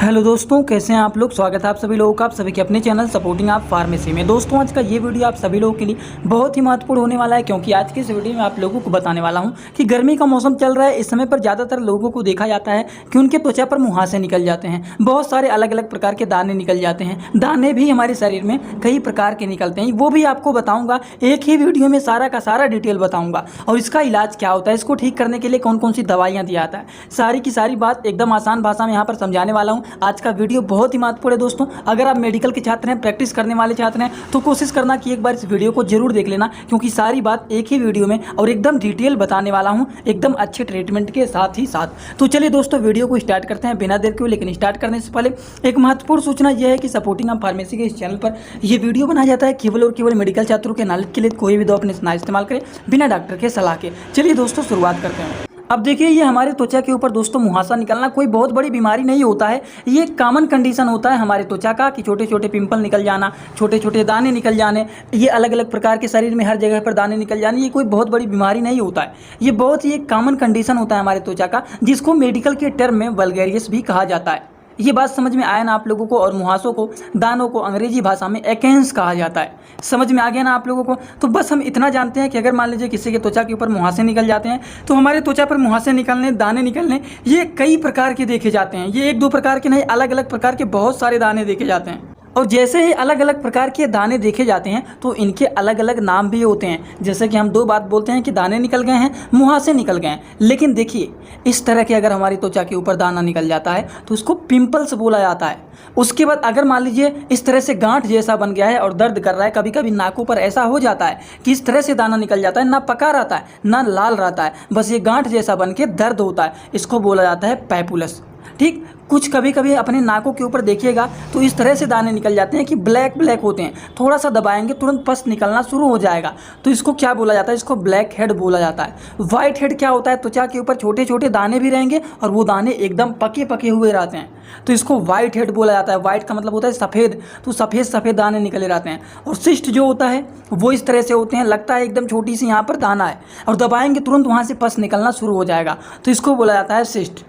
Hello दोस्तों, कैसे हैं आप लोग। स्वागत है आप सभी लोगों का आप सभी के अपने चैनल सपोर्टिंग आप फार्मेसी में। दोस्तों, आज का ये वीडियो आप सभी लोगों के लिए बहुत ही महत्वपूर्ण होने वाला है, क्योंकि आज के इस वीडियो में आप लोगों को बताने वाला हूं कि गर्मी का मौसम चल रहा है। इस समय पर ज़्यादातर लोगों को देखा जाता है कि उनके त्वचा पर मुहासे निकल जाते हैं, बहुत सारे अलग अलग प्रकार के दाने निकल जाते हैं। दाने भी हमारे शरीर में कई प्रकार के निकलते हैं, वो भी आपको बताऊँगा एक ही वीडियो में, सारा का सारा डिटेल बताऊँगा। और इसका इलाज क्या होता है, इसको ठीक करने के लिए कौन कौन सी दवाइयाँ दी जाता है, सारी की सारी बात एकदम आसान भाषा में यहाँ पर समझाने वाला हूँ। आज का वीडियो बहुत ही महत्वपूर्ण है दोस्तों। अगर आप मेडिकल के छात्र हैं, प्रैक्टिस करने वाले छात्र हैं, तो कोशिश करना कि एक बार इस वीडियो को जरूर देख लेना, क्योंकि सारी बात एक ही वीडियो में और एकदम डिटेल बताने वाला हूं, एकदम अच्छे ट्रीटमेंट के साथ ही साथ। तो चलिए दोस्तों, वीडियो को स्टार्ट करते हैं बिना देर के। लेकिन स्टार्ट करने से पहले एक महत्वपूर्ण सूचना यह है कि सपोर्टिंग आप फार्मेसी के इस चैनल पर यह वीडियो बनाया जाता है केवल और केवल मेडिकल छात्रों के नॉलेज के लिए। कोई भी दवा अपने ना इस्तेमाल करें बिना डॉक्टर के सलाह के। चलिए दोस्तों, शुरुआत करते हैं। अब देखिए, ये हमारे त्वचा के ऊपर दोस्तों मुहासा निकलना कोई बहुत बड़ी बीमारी नहीं होता है। ये एक कॉमन कंडीशन होता है हमारे त्वचा का कि छोटे छोटे पिंपल निकल जाना, छोटे छोटे दाने निकल जाने, ये अलग अलग प्रकार के शरीर में हर जगह पर दाने निकल जाने, ये कोई बहुत बड़ी बीमारी नहीं होता है। ये बहुत ही एक कॉमन कंडीशन होता है हमारे त्वचा का, जिसको मेडिकल के टर्म में वल्गेरियस भी कहा जाता है। ये बात समझ में आया ना आप लोगों को। और मुहासों को, दानों को अंग्रेजी भाषा में एक्नेस कहा जाता है। समझ में आ गया ना आप लोगों को। तो बस हम इतना जानते हैं कि अगर मान लीजिए किसी के त्वचा के ऊपर मुहासे निकल जाते हैं, तो हमारे त्वचा पर मुहासे निकलने, दाने निकलने, ये कई प्रकार के देखे जाते हैं। ये एक दो प्रकार के नहीं, अलग अलग प्रकार के बहुत सारे दाने देखे जाते हैं। और जैसे ही अलग अलग प्रकार के दाने देखे जाते हैं, तो इनके अलग अलग नाम भी होते हैं। जैसे कि हम दो बात बोलते हैं कि दाने निकल गए हैं, मुहासे निकल गए हैं। लेकिन देखिए, इस तरह के अगर हमारी त्वचा के ऊपर दाना निकल जाता है तो उसको पिंपल्स बोला जाता है। उसके बाद अगर मान लीजिए इस तरह से गांठ जैसा बन गया है और दर्द कर रहा है, कभी कभी नाकों पर ऐसा हो जाता है कि इस तरह से दाना निकल जाता है, ना पका रहता है ना लाल रहता है, बस ये गांठ जैसा बन के दर्द होता है, इसको बोला जाता है पैपुलस। ठीक, कुछ कभी कभी अपने नाकों के ऊपर देखिएगा तो इस तरह से दाने निकल जाते हैं कि ब्लैक ब्लैक होते हैं, थोड़ा सा दबाएंगे तुरंत पस निकलना शुरू हो जाएगा। तो इसको क्या बोला जाता है, इसको ब्लैक हेड बोला जाता है। वाइट हेड क्या होता है, त्वचा के ऊपर छोटे छोटे दाने भी रहेंगे और वो दाने एकदम पके पके हुए रहते हैं, तो इसको वाइट हेड बोला जाता है। वाइट का मतलब होता है सफ़ेद, तो सफ़ेद सफ़ेद दाने निकले रहते हैं। और सिस्ट जो होता है वो इस तरह से होते हैं, लगता है एकदम छोटी सी यहाँ पर दाना है और दबाएंगे तुरंत वहाँ से पस निकलना शुरू हो जाएगा, तो इसको बोला जाता है सिस्ट।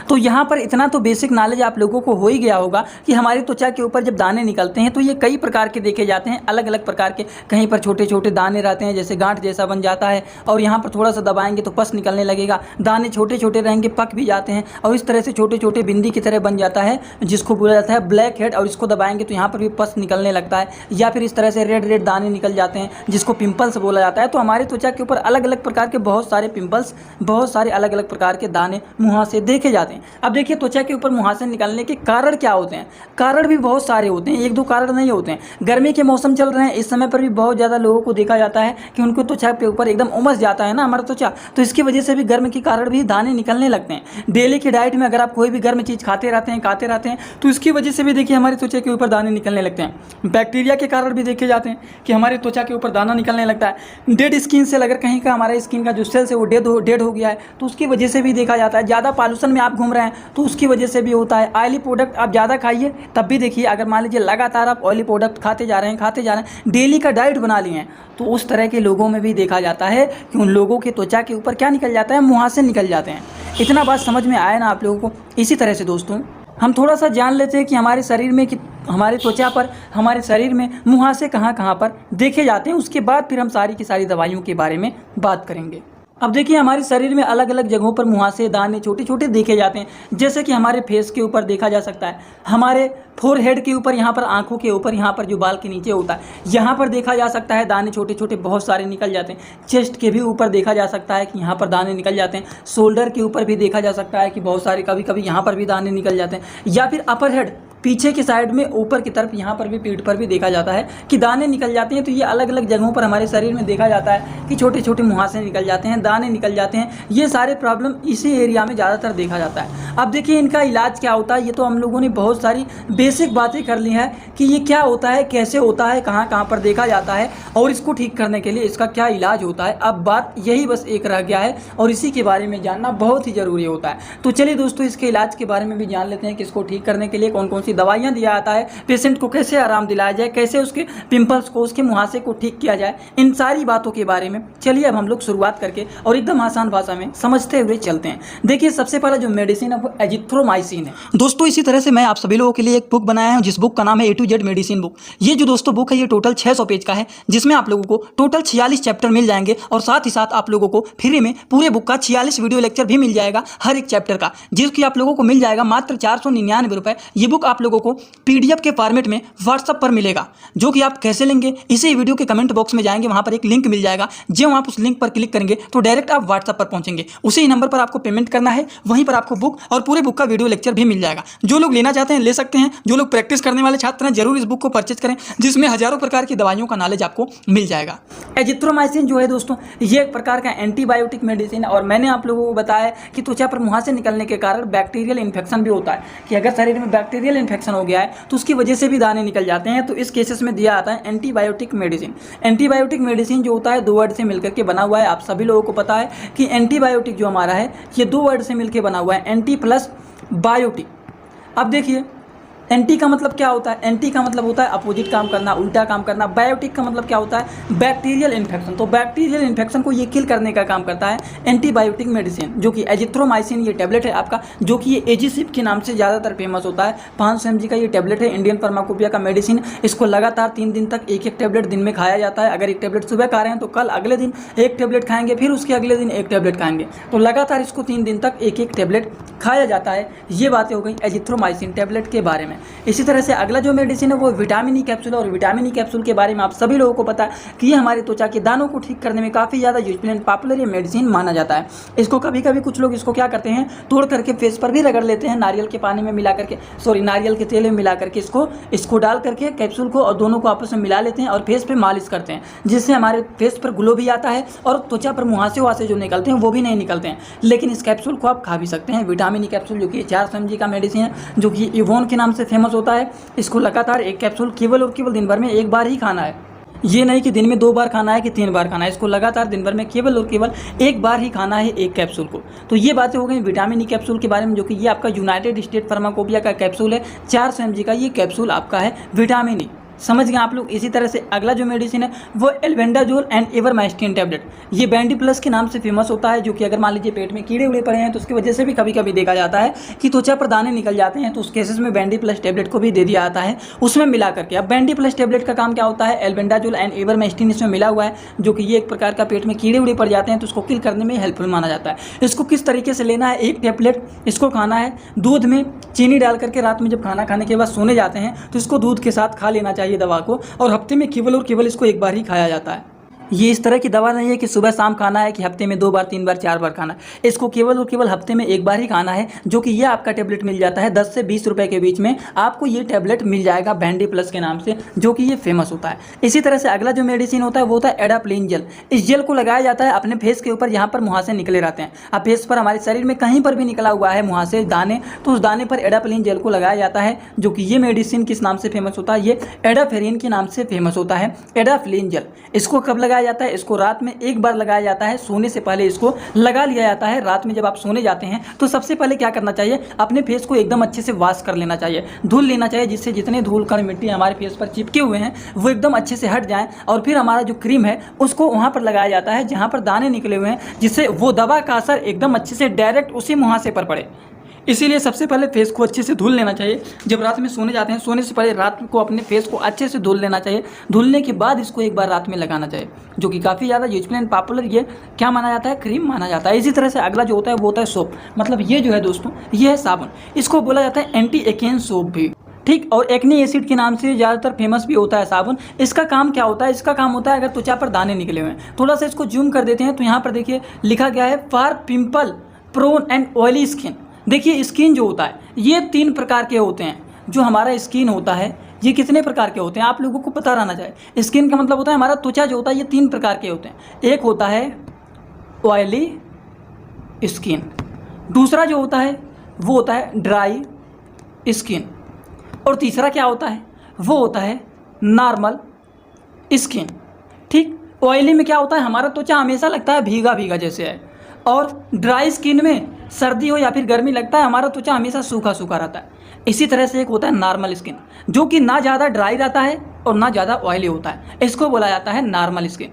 तो यहाँ पर इतना तो बेसिक नॉलेज आप लोगों को हो ही गया होगा कि हमारी त्वचा के ऊपर जब दाने निकलते हैं तो ये कई प्रकार के देखे जाते हैं, अलग अलग प्रकार के। कहीं पर छोटे छोटे दाने रहते हैं, जैसे गांठ जैसा बन जाता है, और यहाँ पर थोड़ा सा दबाएंगे तो पस निकलने लगेगा। दाने छोटे छोटे रहेंगे, पक भी जाते हैं, और इस तरह से छोटे छोटे बिंदी की तरह बन जाता है, जिसको बोला जाता है ब्लैक हेड। और इसको दबाएंगे तो यहाँ पर भी पस निकलने लगता है, या फिर इस तरह से रेड रेड दाने निकल जाते हैं, जिसको पिंपल्स बोला जाता है। तो हमारे त्वचा के ऊपर अलग अलग प्रकार के बहुत सारे पिंपल्स, बहुत सारे अलग अलग प्रकार के दाने, मुहासे देखे जाते हैं। अब देखिए, त्वचा के ऊपर मुहासे निकलने के कारण क्या होते हैं। कारण भी बहुत सारे होते हैं, एक दो कारण नहीं होते हैं। गर्मी के मौसम चल रहे हैं, इस समय पर भी बहुत ज़्यादा लोगों को देखा जाता है कि उनको त्वचा के ऊपर एकदम उमस जाता है ना हमारा त्वचा, तो इसकी वजह से भी गर्म के कारण भी दाने निकलने लगते हैं। डेली की डाइट में अगर आप कोई भी गर्म चीज़ खाते रहते हैं तो इसकी वजह से भी देखिए हमारी त्वचा के ऊपर दाने निकलने लगते हैं। बैक्टीरिया के कारण भी देखे जाते हैं कि हमारे त्वचा के ऊपर दाना निकलने लगता है। डेड स्किन से, अगर कहीं का हमारे स्किन का जो सेल्स है वो डेड हो गया है, तो उसकी वजह से भी देखा जाता है। ज़्यादा पॉल्यूशन में आप घूम रहे हैं तो उसकी वजह से भी होता है। ऑयली प्रोडक्ट आप ज़्यादा खाइए, तब भी देखिए, अगर मान लीजिए लगातार आप ऑयली प्रोडक्ट खाते जा रहे हैं, डेली का डाइट बना लिए हैं, तो उस तरह के लोगों में भी देखा जाता है कि उन लोगों के त्वचा के ऊपर क्या निकल जाता है, मुहासे निकल जाते हैं। इतना बात समझ में आया ना आप लोगों को। इसी तरह से दोस्तों, हम थोड़ा सा जान लेते हैं कि हमारे शरीर में, कि हमारे त्वचा पर, हमारे शरीर में मुहासे कहाँ कहाँ पर देखे जाते हैं। उसके बाद फिर हम सारी की सारी दवाइयों के बारे में बात करेंगे। अब देखिए, हमारे शरीर में अलग अलग जगहों पर मुहासे, दाने छोटे छोटे देखे जाते हैं। जैसे कि हमारे फेस के ऊपर देखा जा सकता है, हमारे फोरहेड के ऊपर, यहाँ पर आंखों के ऊपर, यहाँ पर जो बाल के नीचे होता है, यहाँ पर देखा जा सकता है दाने छोटे छोटे बहुत सारे निकल जाते हैं। चेस्ट के भी ऊपर देखा जा सकता है कि यहाँ पर दाने निकल जाते हैं। शोल्डर के ऊपर भी देखा जा सकता है कि बहुत सारे, कभी कभी यहाँ पर भी दाने निकल जाते हैं। या फिर अपर हेड, पीछे की साइड में, ऊपर की तरफ, यहाँ पर भी, पीठ पर भी देखा जाता है कि दाने निकल जाते हैं। तो ये अलग अलग जगहों पर हमारे शरीर में देखा जाता है कि छोटे छोटे मुहासे निकल जाते हैं, दाने निकल जाते हैं। ये सारे प्रॉब्लम इसी एरिया में ज़्यादातर देखा जाता है। अब देखिए, इनका इलाज क्या होता है। ये तो हम लोगों ने बहुत सारी बेसिक बातें कर ली हैं कि ये क्या होता है, कैसे होता है, कहाँ कहाँ पर देखा जाता है, और इसको ठीक करने के लिए इसका क्या इलाज होता है। अब बात यही बस एक रह गया है, और इसी के बारे में जानना बहुत ही ज़रूरी होता है। तो चलिए दोस्तों, इसके इलाज के बारे में भी जान लेते हैं कि इसको ठीक करने के लिए कौन कौन सी उसकी दवाइयाँ दिया जाता है, पेशेंट को कैसे आराम दिलाया जाए, कैसे उसके पिंपल्स को, उसके मुहासे को ठीक किया जाए, इन सारी बातों के बारे में चलिए अब हम लोग शुरुआत करके और एकदम आसान भाषा में समझते हुए चलते हैं। देखिए सबसे पहला जो मेडिसिन है वो एजिथ्रोमाइसिन है। दोस्तों इसी तरह से मैं आप सभी लोगों के लिए एक बुक बनाया हूं जिस बुक का नाम है A to Z medicine book. ये जो दोस्तों बुक है ये टोटल 600 पेज का है, जिसमें आप लोगों को टोटल 46 चैप्टर मिल जाएंगे और साथ ही साथ आप लोगों को फ्री में पूरे बुक का 46 वीडियो लेक्चर भी मिल जाएगा हर एक चैप्टर का, जिसकी आप लोगों को मिल जाएगा मात्र 499 रुपये। ये बुक आप लोगों को PDF के फॉर्मेट में व्हाट्सअप पर मिलेगा, जो कि आप कैसे लेंगे इसी वीडियो के कमेंट बॉक्स में जाएंगे, वहां पर एक लिंक मिल जाएगा। जब आप उस लिंक पर क्लिक करेंगे तो डायरेक्ट आप व्हाट्सअप पर पहुंचेंगे, उसी नंबर पर आपको पेमेंट करना है, वहीं पर आपको बुक और पूरे बुक का वीडियो लेक्चर भी मिल जाएगा। जो लोग लेना चाहते हैं ले सकते हैं, जो लोग प्रैक्टिस करने वाले छात्र हैं जरूर इस बुक को परचेज करें, जिसमें हजारों प्रकार की दवाइयों का नॉलेज आपको मिल जाएगा। एजिथ्रोमाइसिन जो है दोस्तों ये एक प्रकार का एंटीबायोटिक मेडिसिन है, और मैंने आप लोगों को बताया कि त्वचा पर मुहासे निकलने के कारण बैक्टीरियल इन्फेक्शन भी होता है, कि अगर शरीर में बैक्टीरियल इन्फेक्शन हो गया है तो उसकी वजह से भी दाने निकल जाते हैं। तो इस केसेस में दिया आता है एंटीबायोटिक मेडिसिन। एंटीबायोटिक मेडिसिन जो होता है 2 वर्ड से मिलकर के बना हुआ है। आप सभी लोगों को पता है कि एंटीबायोटिक जो हमारा है ये 2 वर्ड से मिलकर बना हुआ है, एंटी प्लस बायोटिक। अब देखिए एंटी का मतलब क्या होता है, एंटी का मतलब होता है अपोजिट काम करना, उल्टा काम करना। बायोटिक का मतलब क्या होता है, बैक्टीरियल इन्फेक्शन। तो बैक्टीरियल इन्फेक्शन को ये किल करने का काम करता है एंटीबायोटिक मेडिसिन, जो कि एजिथ्रोमाइसिन ये टैबलेट है आपका, जो कि ये एजीसिप के नाम से ज़्यादातर फेमस होता है। 500 mg का ये टैबलेट है, इंडियन फार्माकोपिया का मेडिसिन। इसको लगातार 3 दिन तक एक टैबलेट दिन में खाया जाता है। अगर एक टैबलेट सुबह खा रहे हैं तो कल अगले दिन एक टैबलेट खाएंगे, फिर उसके अगले दिन एक टैबलेट खाएंगे, तो लगातार इसको 3 दिन तक एक टैबलेट खाया जाता है। ये बातें हो गई एजिथ्रोमाइसिन टैबलेट के बारे में। इसी तरह से अगला जो मेडिसिन है वो विटामिन ई कैप्सूल है, और विटामिन ई कैप्सूल के बारे में आप सभी लोगों को पता है कि ये हमारे त्वचा के दानों को ठीक करने में काफ़ी ज़्यादा यूजफुल एंड पॉपुलर ये मेडिसिन माना जाता है। इसको कभी कभी कुछ लोग इसको क्या करते हैं, तोड़ करके फेस पर भी रगड़ लेते हैं, नारियल के पानी में मिला करके, नारियल के तेल में मिला करके इसको डाल करके कैप्सूल को और दोनों को आपस में मिला लेते हैं और फेस पे मालिश करते हैं, जिससे हमारे फेस पर ग्लो भी आता है और त्वचा पर मुहासे वहासे जो निकलते हैं वो भी नहीं निकलते हैं। लेकिन इस कैप्सूल को आप खा भी सकते हैं, विटामिन ई कैप्सूल, जो कि 400 mg का मेडिसिन है, जो कि इवोन के नाम से फेमस होता है। इसको लगातार एक कैप्सूल केवल और केवल दिन भर में एक बार ही खाना है। ये नहीं कि दिन में 2 बार खाना है कि 3 बार खाना है, इसको लगातार दिन भर में केवल और केवल एक बार ही खाना है एक कैप्सूल को। तो ये बातें हो गई विटामिन ई कैप्सूल के बारे में, जो कि ये आपका यूनाइटेड स्टेट फार्माकोपिया का कैप्सूल है। 400 mg का ये कैप्सूल आपका है विटामिन ई। समझ गए आप लोग। इसी तरह से अगला जो मेडिसिन है वो एल्बेंडाजोल एंड इवरमेक्टिन टैबलेट, ये बैंडी प्लस के नाम से फेमस होता है, जो कि अगर मान लीजिए पेट में कीड़े उड़े पड़े हैं तो उसकी वजह से भी कभी कभी देखा जाता है कि त्वचा पर दाने निकल जाते हैं, तो उस केसेस में बैंडी प्लस टैबलेट को भी दे दिया जाता है उसमें मिला करके। अब बैंडी प्लस टैबलेट का काम क्या होता है, एल्बेंडाजोल एंड इवरमेक्टिन इसमें मिला हुआ है, जो कि ये एक प्रकार का पेट में कीड़े उड़े पड़ जाते हैं तो उसको किल करने में हेल्पफुल माना जाता है। इसको किस तरीके से लेना है, एक टैबलेट इसको खाना है दूध में चीनी डाल करके, रात में जब खाना खाने के बाद सोने जाते हैं तो इसको दूध के साथ खा लेना चाहिए दवा को, और हफ्ते में केवल और केवल इसको एक बार ही खाया जाता है। ये इस तरह की दवा नहीं है कि सुबह शाम खाना है, कि हफ्ते में 2 बार 3 बार 4 बार खाना है। इसको केवल और केवल हफ्ते में एक बार ही खाना है, जो कि ये आपका टैबलेट मिल जाता है 10 से 20 रुपए के बीच में आपको ये टैबलेट मिल जाएगा बैंडी प्लस के नाम से, जो कि ये फेमस होता है। इसी तरह से अगला जो मेडिसिन होता है वो होता है एडाप्लिन जेल। इस जेल को लगाया जाता है अपने फेस के ऊपर, यहाँ पर मुहासे निकले रहते हैं। अब फेस पर हमारे शरीर में कहीं पर भी निकला हुआ है मुहासे दाने, तो उस दाने पर एडाप्लिन जेल को लगाया जाता है, जो कि ये मेडिसिन किस नाम से फेमस होता है, ये एडाफेरिन के नाम से फेमस होता है एडाप्लिन जेल। इसको कब लगाया जाता है, इसको रात में एक बार लगाया जाता है, सोने से पहले इसको लगा लिया जाता है। रात में जब आप सोने जाते हैं तो सबसे पहले क्या करना चाहिए, अपने फेस को एकदम अच्छे से वॉश कर लेना चाहिए, धुल लेना चाहिए, जिससे जितने धूल कण मिट्टी हमारे फेस पर चिपके हुए हैं वो एकदम अच्छे से हट जाएं। और फिर हमारा जो क्रीम है उसको वहाँ पर लगाया जाता है जहाँ पर दाने निकले हुए हैं, जिससे वो दवा का असर एकदम अच्छे से डायरेक्ट उसी मुहासे पर पड़े। इसीलिए सबसे पहले फेस को अच्छे से धुल लेना चाहिए। जब रात में सोने जाते हैं, सोने से पहले रात को अपने फेस को अच्छे से धुल लेना चाहिए। धुलने के बाद इसको एक बार रात में लगाना चाहिए, जो कि काफ़ी ज़्यादा यूजफुल एंड पॉपुलर ये क्या माना जाता है, क्रीम माना जाता है। इसी तरह से अगला जो होता है वो होता है सोप, मतलब ये जो है दोस्तों ये है साबुन। इसको बोला जाता है एंटी एक्ने सोप भी, ठीक, और एक्ने एसिड के नाम से ज़्यादातर फेमस भी होता है साबुन। इसका काम क्या होता है, इसका काम होता है अगर त्वचा पर दाने निकले हुए हैं, थोड़ा सा इसको जूम कर देते हैं तो यहाँ पर देखिए लिखा गया है for pimple prone and oily skin. देखिए स्किन जो होता है ये 3 प्रकार के होते हैं। जो हमारा स्किन होता है ये कितने प्रकार के होते हैं आप लोगों को पता रहना चाहिए। स्किन का मतलब होता है हमारा त्वचा जो होता है ये 3 प्रकार के होते हैं। एक होता है ऑयली स्किन, दूसरा जो होता है वो होता है ड्राई स्किन, और तीसरा क्या होता है वो होता है नॉर्मल स्किन। ठीक, ऑयली में क्या होता है हमारा त्वचा हमेशा लगता है भीगा भीगा जैसे है, और ड्राई स्किन में सर्दी हो या फिर गर्मी लगता है हमारा त्वचा हमेशा सूखा सूखा रहता है। इसी तरह से एक होता है नॉर्मल स्किन, जो कि ना ज़्यादा ड्राई रहता है और ना ज़्यादा ऑयली होता है, इसको बोला जाता है नॉर्मल स्किन।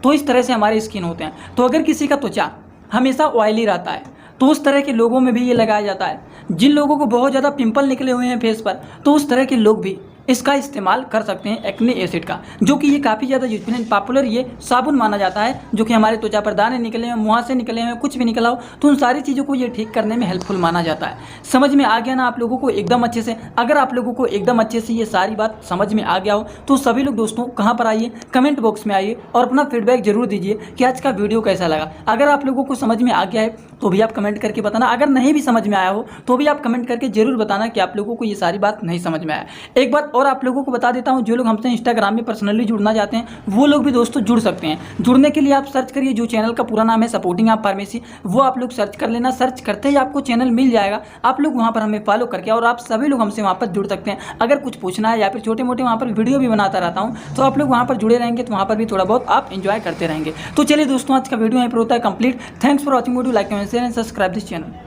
तो इस तरह से हमारे स्किन होते हैं। तो अगर किसी का त्वचा हमेशा ऑयली रहता है तो उस तरह के लोगों में भी ये लगाया जाता है। जिन लोगों को बहुत ज़्यादा पिंपल निकले हुए हैं फेस पर, तो उस तरह के लोग भी इसका इस्तेमाल कर सकते हैं, एक्ने एसिड का, जो कि ये काफ़ी ज़्यादा यूजफुल एंड पॉपुलर ये साबुन माना जाता है, जो कि हमारे त्वचा पर दाने निकले हैं, मुँह से निकले हैं, कुछ भी निकला हो तो उन सारी चीज़ों को ये ठीक करने में हेल्पफुल माना जाता है। समझ में आ गया ना आप लोगों को एकदम अच्छे से? अगर आप लोगों को एकदम अच्छे से ये सारी बात समझ में आ गया हो तो सभी लोग दोस्तों कहाँ पर आइए, कमेंट बॉक्स में आइए और अपना फीडबैक जरूर दीजिए कि आज का वीडियो कैसा लगा। अगर आप लोगों को समझ में आ गया है तो भी आप कमेंट करके बताना, अगर नहीं भी समझ में आया हो तो भी आप कमेंट करके जरूर बताना कि आप लोगों को ये सारी बात नहीं समझ में आया। एक बात और आप लोगों को बता देता हूं, जो लोग हमसे इंस्टाग्राम में पर्सनली जुड़ना चाहते हैं वो लोग भी दोस्तों जुड़ सकते हैं। जुड़ने के लिए आप सर्च करिए, जो चैनल का पूरा नाम है सपोर्टिंग आप फार्मेसी, वो आप लोग सर्च कर लेना। सर्च करते ही आपको चैनल मिल जाएगा, आप लोग वहां पर हमें फॉलो करके और आप सभी लोग हमसे वहां पर जुड़ सकते हैं। अगर कुछ पूछना है या फिर छोटे मोटे वहां पर वीडियो भी बनाता रहता हूँ, तो आप लोग वहां पर जुड़े रहेंगे तो वहां पर भी थोड़ा बहुत आप इंजॉय करते रहेंगे। तो चलिए दोस्तों, आज का वीडियो यहीं पर होता है complete. Thanks for watching video, like comment share and subscribe this channel.